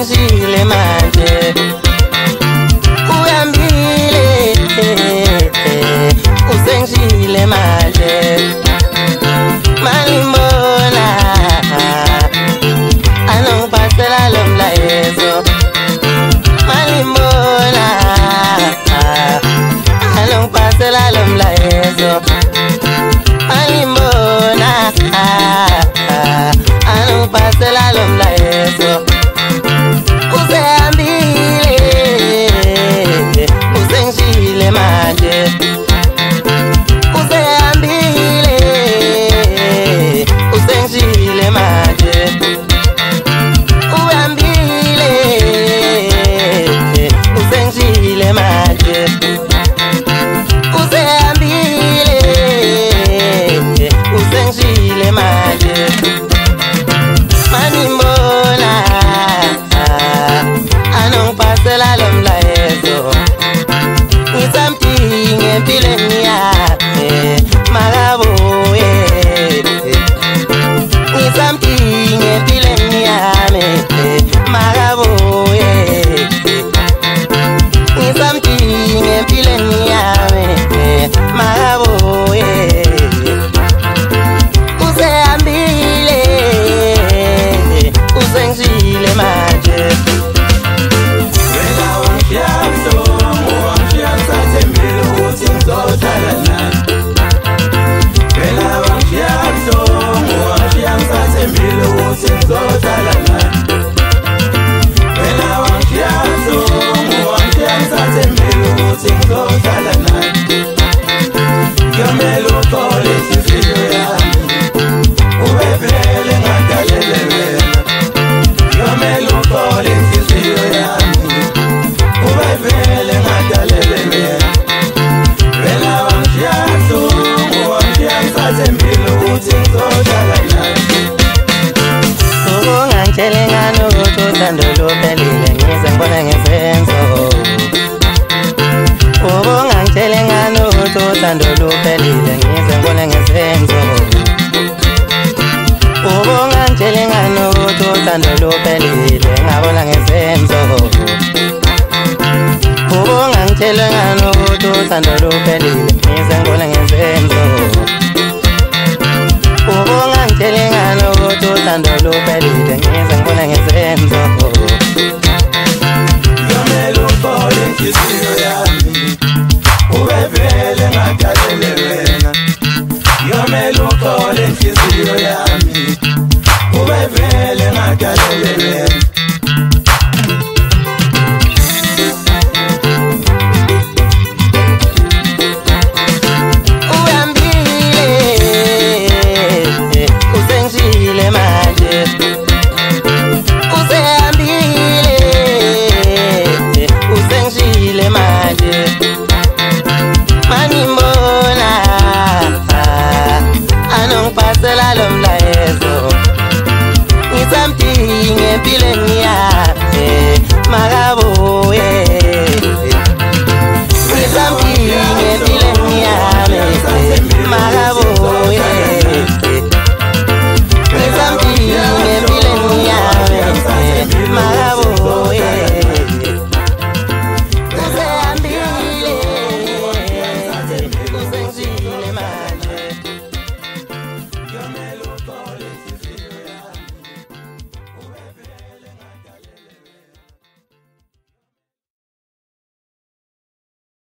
usengishile manje uyambile usengishile manje malimbona anongiphathela lo mlayezo malimbona anongiphathela lo mlayezo malimbona anongiphathela lo mlayezo usehambile usengishile manje usehambile usengishile manje uhambile usengishile manje usehambile usengishile manje manimbona anongiphathela lo mlayezo ngisamdinga empilweni yakhe makabuye ngisamdinga empilweni yami makabuye ngisamdinga empilweni yami makabuye usehambile usengishile manje Luphelile ngize ngibona ngezenzo ubungangitsheli ngani ukuthi uthando luphelile ngize ngibona ngezenzo ubungangitsheli ngani ukuthi uthando luphelile ngabona ngezenzo ubungangitsheli ngani ukuthi uthando luphelile